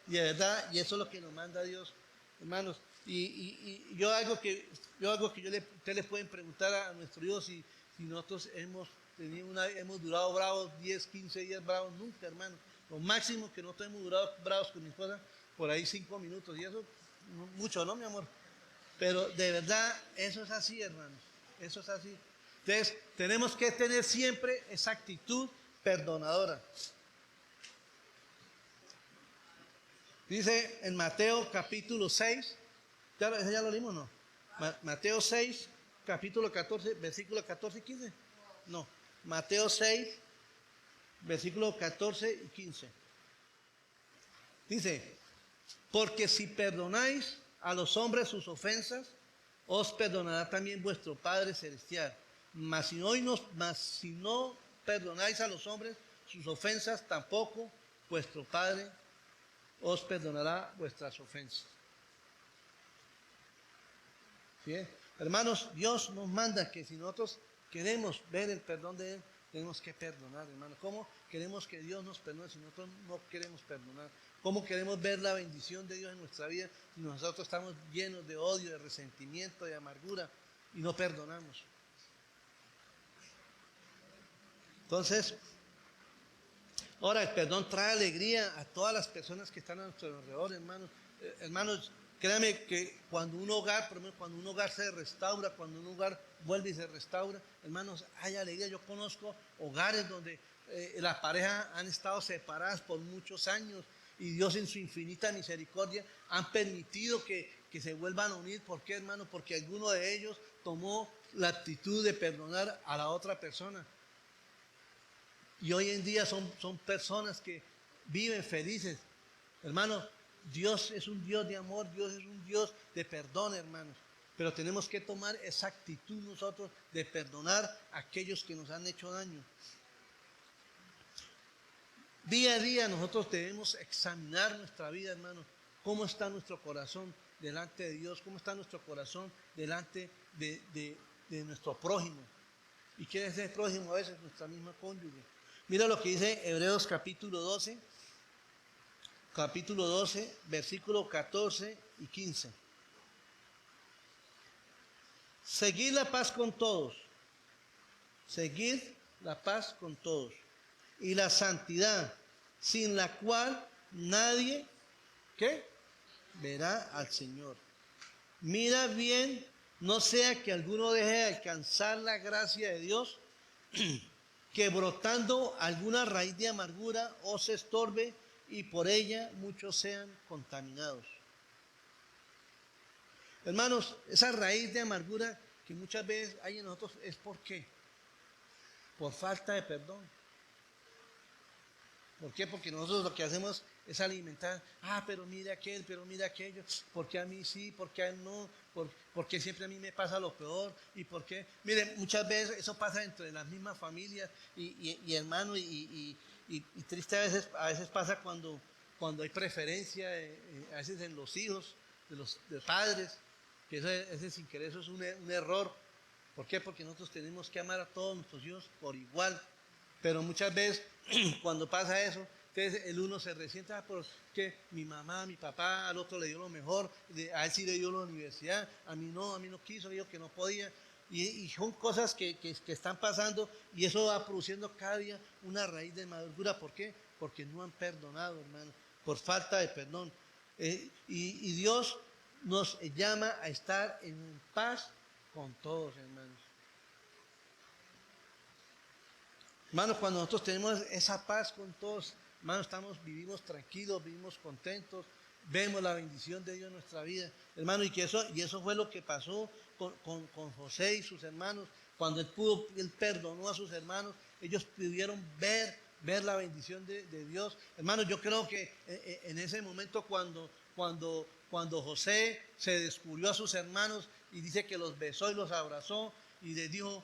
Y de verdad, y eso es lo que nos manda Dios, hermanos. Y yo algo que ustedes les pueden preguntar a nuestro Dios si nosotros hemos durado bravos 10, 15 días bravos, nunca, hermano. Lo máximo que nosotros hemos durado bravos con mi esposa, por ahí 5 minutos. Y eso, mucho, ¿no, mi amor? Pero de verdad, eso es así, hermanos. Eso es así. Entonces, tenemos que tener siempre esa actitud perdonadora. Dice en Mateo capítulo 6, ¿ya lo leímos o no? Mateo 6, capítulo 14, versículo 14 y 15. No, Mateo 6, versículo 14 y 15. Dice, porque si perdonáis a los hombres sus ofensas, os perdonará también vuestro Padre Celestial. Mas si no perdonáis a los hombres sus ofensas, tampoco vuestro Padre os perdonará vuestras ofensas. ¿Sí? Hermanos, Dios nos manda que si nosotros queremos ver el perdón de Él, tenemos que perdonar, hermanos. ¿Cómo queremos que Dios nos perdone si nosotros no queremos perdonar? ¿Cómo queremos ver la bendición de Dios en nuestra vida si nosotros estamos llenos de odio, de resentimiento, de amargura y no perdonamos? Entonces, ahora el perdón trae alegría a todas las personas que están a nuestro alrededor, hermanos. Hermanos, créanme que cuando un hogar, por ejemplo, cuando un hogar se restaura, cuando un hogar vuelve y se restaura, hermanos, hay alegría. Yo conozco hogares donde las parejas han estado separadas por muchos años y Dios en su infinita misericordia han permitido que se vuelvan a unir. ¿Por qué, hermano? Porque alguno de ellos tomó la actitud de perdonar a la otra persona. Y hoy en día son personas que viven felices. Hermanos, Dios es un Dios de amor, Dios es un Dios de perdón, hermanos. Pero tenemos que tomar esa actitud nosotros de perdonar a aquellos que nos han hecho daño. Día a día nosotros debemos examinar nuestra vida, hermanos. ¿Cómo está nuestro corazón delante de Dios? ¿Cómo está nuestro corazón delante de nuestro prójimo? ¿Y quién es el prójimo? A veces nuestra misma cónyuge. Mira lo que dice Hebreos capítulo 12, versículos 14 y 15. Seguid la paz con todos. Seguid la paz con todos. Y la santidad, sin la cual nadie, ¿qué? Verá al Señor. Mira bien, no sea que alguno deje de alcanzar la gracia de Dios, que brotando alguna raíz de amargura os estorbe y por ella muchos sean contaminados. Hermanos, esa raíz de amargura que muchas veces hay en nosotros es ¿por qué? Por falta de perdón. ¿Por qué? Porque nosotros lo que hacemos es alimentar, pero mira aquel, pero mira aquello, ¿por qué a mí sí, por qué a él no? ¿Por qué siempre a mí me pasa lo peor? ¿Y por qué? Miren, muchas veces eso pasa entre las mismas familias y hermanos, y triste a veces pasa cuando hay preferencia, a veces en los hijos de padres, que ese sin querer eso es un error. ¿Por qué? Porque nosotros tenemos que amar a todos nuestros hijos por igual. Pero muchas veces cuando pasa eso, entonces el uno se resiente porque mi mamá, mi papá, al otro le dio lo mejor, a él sí le dio la universidad, a mí no quiso, dijo que no podía. Y son cosas que están pasando y eso va produciendo cada día una raíz de amargura. ¿Por qué? Porque no han perdonado, hermano, por falta de perdón. Y Dios nos llama a estar en paz con todos, hermanos. Hermanos, cuando nosotros tenemos esa paz con todos, hermanos, vivimos tranquilos, vivimos contentos, vemos la bendición de Dios en nuestra vida, hermano, y eso fue lo que pasó con José y sus hermanos. Cuando él perdonó a sus hermanos, ellos pudieron ver la bendición de Dios. Hermanos, yo creo que en ese momento cuando José se descubrió a sus hermanos y dice que los besó y los abrazó y les dijo,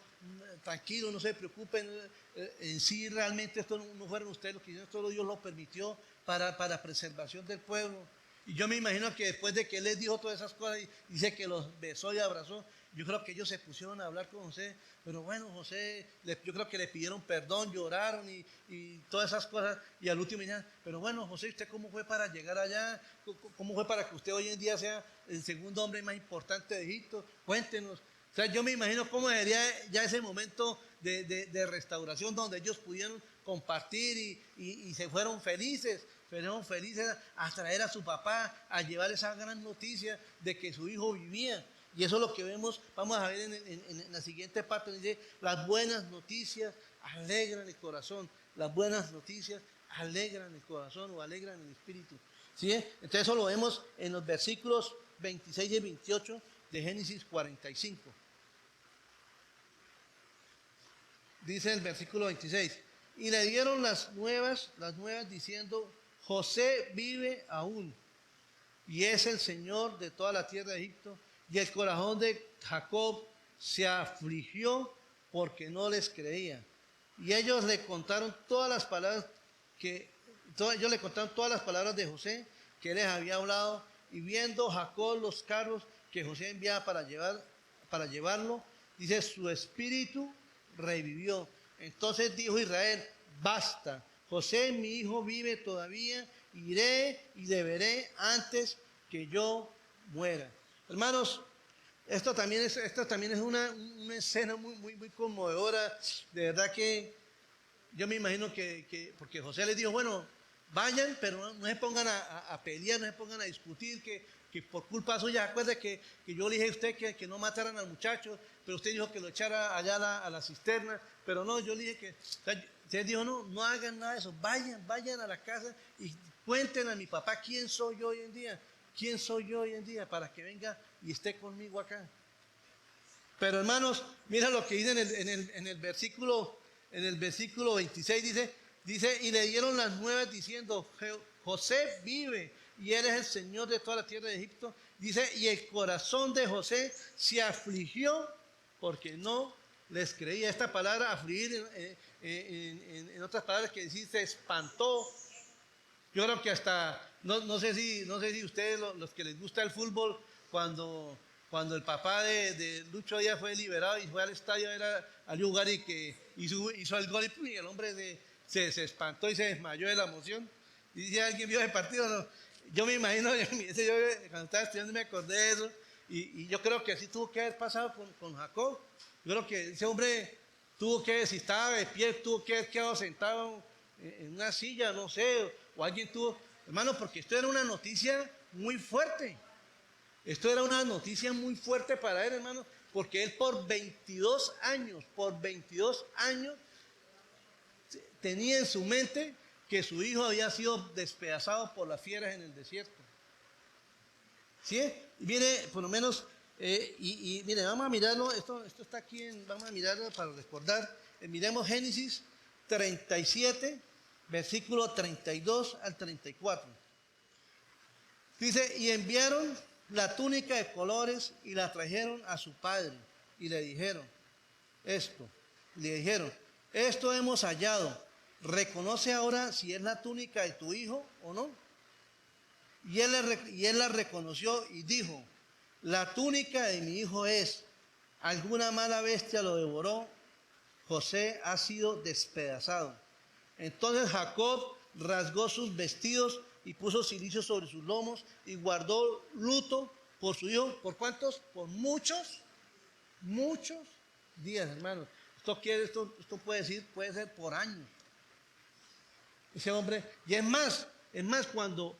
tranquilo, no se preocupen, en sí realmente esto no fueron ustedes los que hicieron, esto Dios lo permitió para preservación del pueblo. Y yo me imagino que después de que él les dijo todas esas cosas y dice que los besó y abrazó, yo creo que ellos se pusieron a hablar con José, pero bueno, José, yo creo que le pidieron perdón, lloraron y todas esas cosas, y al último dijeron, pero bueno, José, ¿usted cómo fue para llegar allá? ¿Cómo fue para que usted hoy en día sea el segundo hombre más importante de Egipto? Cuéntenos. O sea, yo me imagino cómo sería ya ese momento de restauración donde ellos pudieron compartir y se fueron felices a traer a su papá, a llevar esa gran noticia de que su hijo vivía. Y eso es lo que vamos a ver en la siguiente parte, dice, las buenas noticias alegran el corazón, las buenas noticias alegran el corazón o alegran el espíritu. ¿Sí? Entonces eso lo vemos en los versículos 26 y 28 de Génesis 45. Dice el versículo 26, y le dieron las nuevas diciendo, José vive aún, y es el Señor de toda la tierra de Egipto. Y el corazón de Jacob se afligió porque no les creía. Y ellos le contaron todas las palabras de José que les había hablado. Y viendo Jacob los carros que José enviaba para llevarlo, dice, su espíritu revivió. Entonces dijo Israel, basta, José mi hijo vive todavía, iré y le veré antes que yo muera. Hermanos, esto también es una escena muy conmovedora. De verdad que yo me imagino porque José les dijo, bueno, vayan, pero no se pongan a pelear, no se pongan a discutir, que por culpa suya, acuérdate que yo le dije a usted que no mataran al muchacho, pero usted dijo que lo echara allá a la cisterna, pero no, yo le dije que, usted dijo, no hagan nada de eso, vayan a la casa y cuenten a mi papá quién soy yo hoy en día. ¿Quién soy yo hoy en día para que venga y esté conmigo acá? Pero hermanos, mira lo que dice en el versículo 26, dice, y le dieron las nuevas diciendo, José vive y él es el Señor de toda la tierra de Egipto. Dice, y el corazón de José se afligió porque no les creía. Esta palabra afligir, en otras palabras que decir, se espantó. Yo creo que hasta, no sé si ustedes, los que les gusta el fútbol, cuando el papá de Lucho Díaz fue liberado y fue al estadio, era al lugar y que hizo el gol y el hombre se espantó y se desmayó de la emoción. Y dice, ¿alguien vio ese partido? No. Yo me imagino, cuando estaba estudiando me acordé de eso, y yo creo que así tuvo que haber pasado con Jacob. Yo creo que ese hombre tuvo que, si estaba de pie, tuvo que haber quedado sentado en una silla, no sé, o alguien tuvo, hermano, porque esto era una noticia muy fuerte. Esto era una noticia muy fuerte para él, hermano, porque él por 22 años, tenía en su mente que su hijo había sido despedazado por las fieras en el desierto. ¿Sí? Y mire, por lo menos, mire, vamos a mirarlo, esto está aquí, vamos a mirarlo para recordar. Miremos Génesis 37, versículo 32 al 34. Dice, y enviaron la túnica de colores y la trajeron a su padre y le dijeron, esto hemos hallado, reconoce ahora si es la túnica de tu hijo o no. Y él la reconoció y dijo, la túnica de mi hijo es, alguna mala bestia lo devoró, José ha sido despedazado. Entonces Jacob rasgó sus vestidos y puso cilicio sobre sus lomos y guardó luto por su hijo. ¿Por cuántos? Por muchos días, hermanos. Esto puede ser por años. Ese hombre, y es más, cuando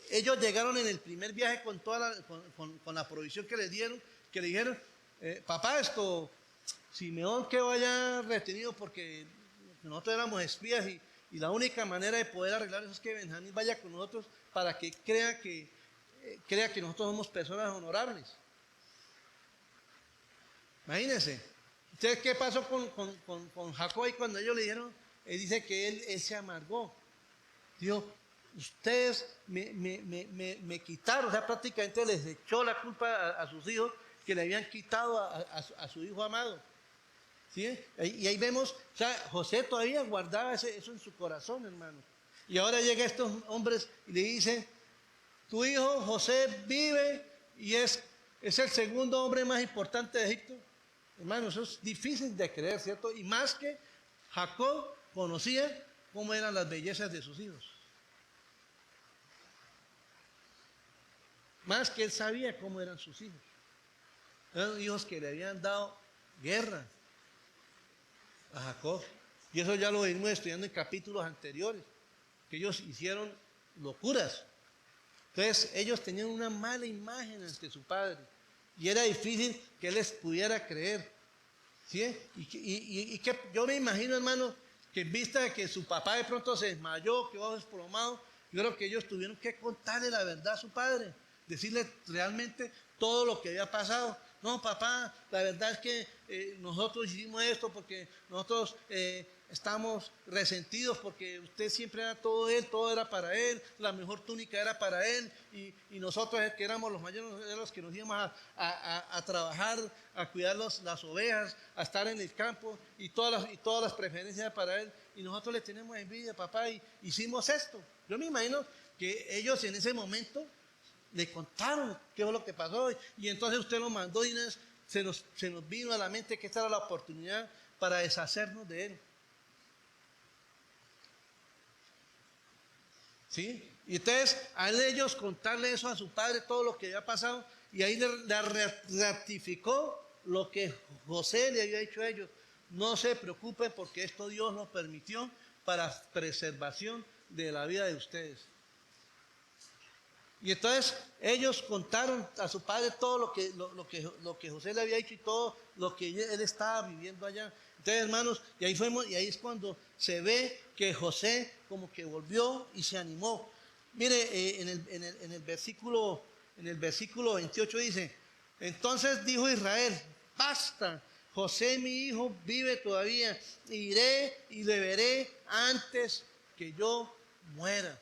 ellos llegaron en el primer viaje con la provisión que le dijeron, papá, Simeón quedó allá retenido porque nosotros éramos espías y la única manera de poder arreglar eso es que Benjamín vaya con nosotros para que crea que nosotros somos personas honorables. Imagínense. Entonces, ¿qué pasó con Jacob? Y cuando ellos le dijeron, él dice que él se amargó. Dijo, ustedes me quitaron, o sea, prácticamente les echó la culpa a sus hijos que le habían quitado a su hijo amado. ¿Sí? Y ahí vemos, o sea, José todavía guardaba eso en su corazón, hermano. Y ahora llega estos hombres y le dicen, tu hijo José vive y es el segundo hombre más importante de Egipto. Hermano, eso es difícil de creer, ¿cierto? Y más que Jacob conocía cómo eran las bellezas de sus hijos. Más que él sabía cómo eran sus hijos. Eran hijos que le habían dado guerra a Jacob. Y eso ya lo venimos estudiando en capítulos anteriores, que ellos hicieron locuras. Entonces ellos tenían una mala imagen ante su padre y era difícil que él les pudiera creer. ¿Sí? Y que yo me imagino, hermano, que en vista de que su papá de pronto se desmayó, quedó desplomado, yo creo que ellos tuvieron que contarle la verdad a su padre, decirle realmente todo lo que había pasado. No, papá, la verdad es que nosotros hicimos esto porque nosotros estamos resentidos porque usted siempre era todo él, todo era para él, la mejor túnica era para él y nosotros que éramos los mayores, éramos los que nos íbamos a trabajar, a cuidar las ovejas, a estar en el campo y todas las preferencias para él y nosotros le tenemos envidia, papá, y hicimos esto. Yo me imagino que ellos en ese momento le contaron qué fue lo que pasó y entonces usted lo mandó y se nos vino a la mente que esta era la oportunidad para deshacernos de él. ¿Sí? Y entonces a ellos contarle eso a su padre, todo lo que había pasado, y ahí le ratificó lo que José le había dicho a ellos. No se preocupen porque esto Dios lo permitió para preservación de la vida de ustedes. Y entonces ellos contaron a su padre todo lo que José le había dicho y todo lo que él estaba viviendo allá. Entonces, hermanos, y ahí es cuando se ve que José como que volvió y se animó. Mire, en el versículo 28 dice, entonces dijo Israel, basta, José mi hijo vive todavía, iré y le veré antes que yo muera.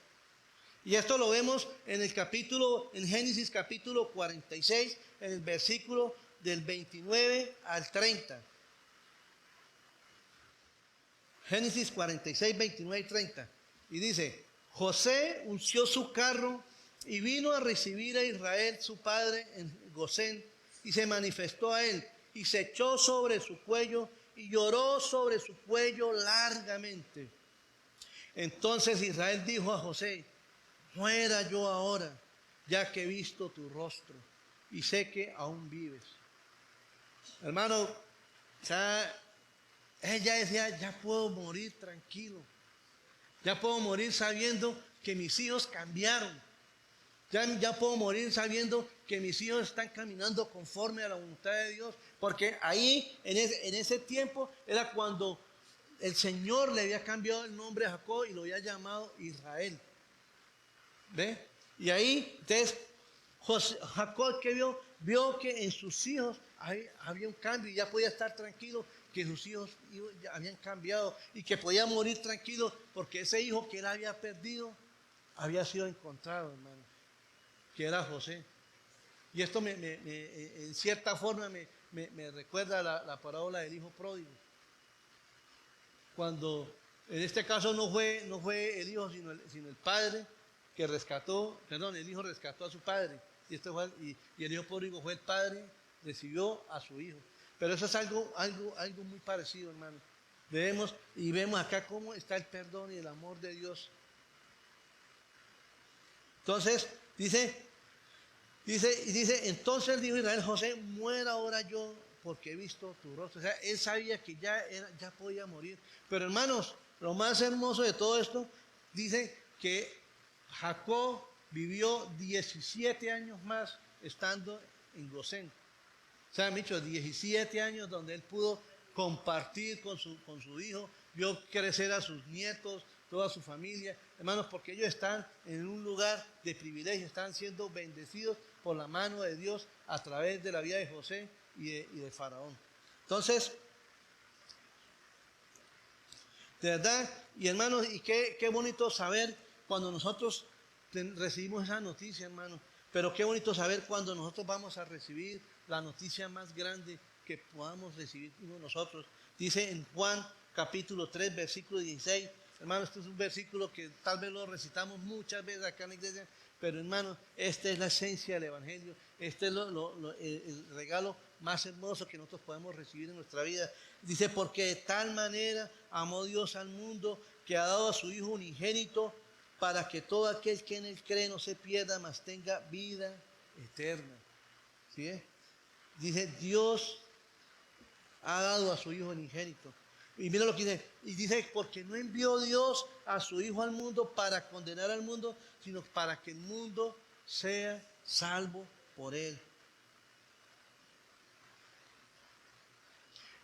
Y esto lo vemos en Génesis capítulo 46, en el versículo del 29 al 30. Génesis 46, 29 y 30. Y dice, José unció su carro y vino a recibir a Israel, su padre, en Gosén, y se manifestó a él, y se echó sobre su cuello, y lloró sobre su cuello largamente. Entonces Israel dijo a José, muera yo ahora, ya que he visto tu rostro y sé que aún vives. Hermano, ella decía, ya puedo morir tranquilo, ya puedo morir sabiendo que mis hijos cambiaron, ya puedo morir sabiendo que mis hijos están caminando conforme a la voluntad de Dios, porque ahí, en ese tiempo, era cuando el Señor le había cambiado el nombre a Jacob y lo había llamado Israel. ¿Ve? Y ahí, entonces, Jacob que vio que en sus hijos había un cambio y ya podía estar tranquilo que sus hijos ya habían cambiado y que podía morir tranquilo porque ese hijo que él había perdido había sido encontrado, hermano, que era José. Y esto en cierta forma me recuerda la parábola del hijo pródigo. Cuando en este caso no fue el hijo sino el padre que el hijo rescató a su padre y el hijo pródigo fue el padre, recibió a su hijo. Pero eso es algo muy parecido, hermano. Vemos acá cómo está el perdón y el amor de Dios. Entonces, dice, entonces dijo Israel, José, muera ahora yo porque he visto tu rostro. O sea, él sabía que ya podía morir. Pero hermanos, lo más hermoso de todo esto, dice que Jacob vivió 17 años más estando en Gosén. O sea, Micho, 17 años donde él pudo compartir con su hijo, vio crecer a sus nietos, toda su familia, hermanos, porque ellos están en un lugar de privilegio, están siendo bendecidos por la mano de Dios a través de la vida de José y de Faraón. Entonces, de verdad, y hermanos, y qué bonito saber cuando nosotros recibimos esa noticia, hermanos, pero qué bonito saber cuando nosotros vamos a recibir la noticia más grande que podamos recibir nosotros. Dice en Juan capítulo 3, versículo 16, hermano, este es un versículo que tal vez lo recitamos muchas veces acá en la iglesia, pero hermano, esta es la esencia del Evangelio, este es el regalo más hermoso que nosotros podemos recibir en nuestra vida. Dice, porque de tal manera amó Dios al mundo que ha dado a su Hijo unigénito para que todo aquel que en él cree no se pierda, mas tenga vida eterna. ¿Sí? Dice, Dios ha dado a su Hijo unigénito. Y mira lo que dice, y dice, porque no envió Dios a su Hijo al mundo para condenar al mundo, sino para que el mundo sea salvo por él.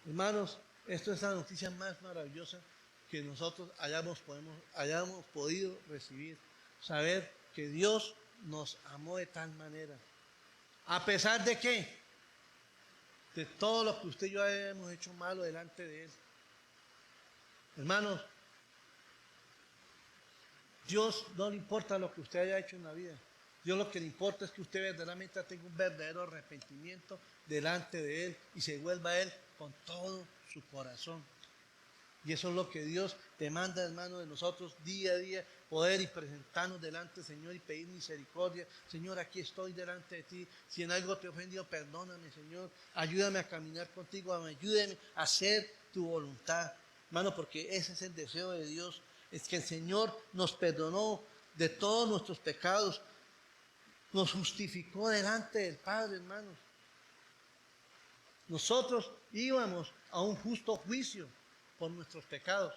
Hermanos, esto es la noticia más maravillosa que nosotros hayamos podido recibir. Saber que Dios nos amó de tal manera. ¿A pesar de qué? De todo lo que usted y yo hemos hecho malo delante de Él. Hermanos, Dios no le importa lo que usted haya hecho en la vida. Dios lo que le importa es que usted verdaderamente tenga un verdadero arrepentimiento delante de Él y se vuelva a Él con todo su corazón. Y eso es lo que Dios demanda, hermano, de nosotros día a día, poder y presentarnos delante, Señor, y pedir misericordia. Señor, aquí estoy delante de ti. Si en algo te he ofendido, perdóname, Señor. Ayúdame a caminar contigo, ayúdame a hacer tu voluntad. Hermano, porque ese es el deseo de Dios. Es que el Señor nos perdonó de todos nuestros pecados. Nos justificó delante del Padre, hermanos. Nosotros íbamos a un justo juicio por nuestros pecados.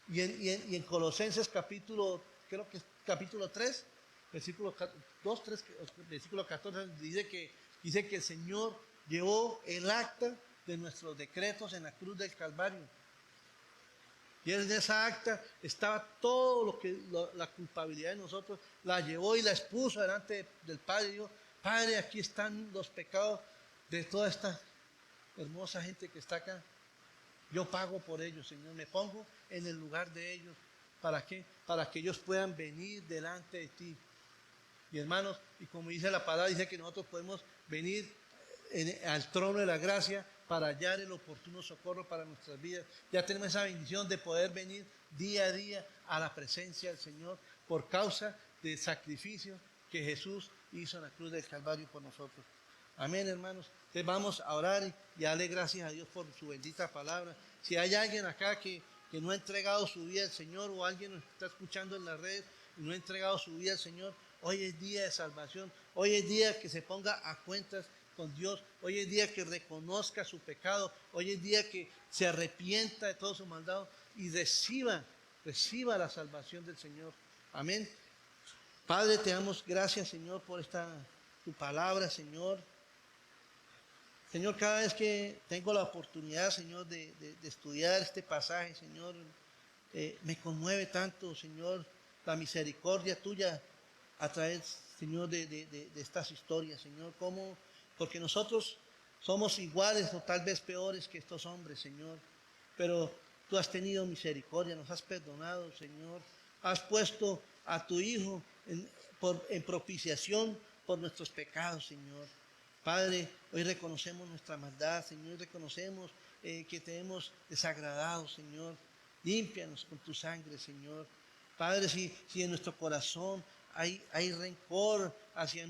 Y en Colosenses capítulo 3, versículo 2, 3, versículo 14, dice que el Señor llevó el acta de nuestros decretos en la cruz del Calvario. Y en esa acta estaba todo la culpabilidad de nosotros, la llevó y la expuso delante del Padre. Y dijo, Padre, aquí están los pecados de toda esta hermosa gente que está acá. Yo pago por ellos, Señor. Me pongo en el lugar de ellos. ¿Para qué? Para que ellos puedan venir delante de ti. Y hermanos, y como dice la palabra, dice que nosotros podemos venir al trono de la gracia para hallar el oportuno socorro para nuestras vidas. Ya tenemos esa bendición de poder venir día a día a la presencia del Señor por causa del sacrificio que Jesús hizo en la cruz del Calvario por nosotros. Amén, hermanos. Entonces vamos a orar y a darle gracias a Dios por su bendita palabra. Si hay alguien acá que no ha entregado su vida al Señor, o alguien nos está escuchando en la red y no ha entregado su vida al Señor, hoy es día de salvación. Hoy es día que se ponga a cuentas con Dios. Hoy es día que reconozca su pecado. Hoy es día que se arrepienta de todo su maldad y reciba la salvación del Señor. Amén. Padre, te damos gracias, Señor, por tu palabra, Señor. Señor, cada vez que tengo la oportunidad, Señor, de estudiar este pasaje, Señor, me conmueve tanto, Señor, la misericordia tuya a través, Señor, de estas historias, Señor, porque nosotros somos iguales o tal vez peores que estos hombres, Señor, pero tú has tenido misericordia, nos has perdonado, Señor, has puesto a tu Hijo en propiciación por nuestros pecados, Señor. Padre, hoy reconocemos nuestra maldad, Señor, reconocemos que te hemos desagradado, Señor. Límpianos con tu sangre, Señor. Padre, si en nuestro corazón hay rencor hacia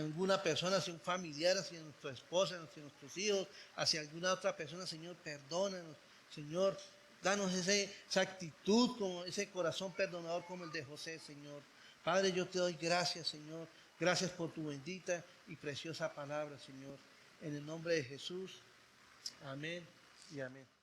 alguna persona, hacia un familiar, hacia nuestra esposa, hacia nuestros hijos, hacia alguna otra persona, Señor, perdónanos, Señor. Danos esa actitud, como ese corazón perdonador como el de José, Señor. Padre, yo te doy gracias, Señor. Gracias por tu bendita y preciosa palabra, Señor. En el nombre de Jesús. Amén y amén.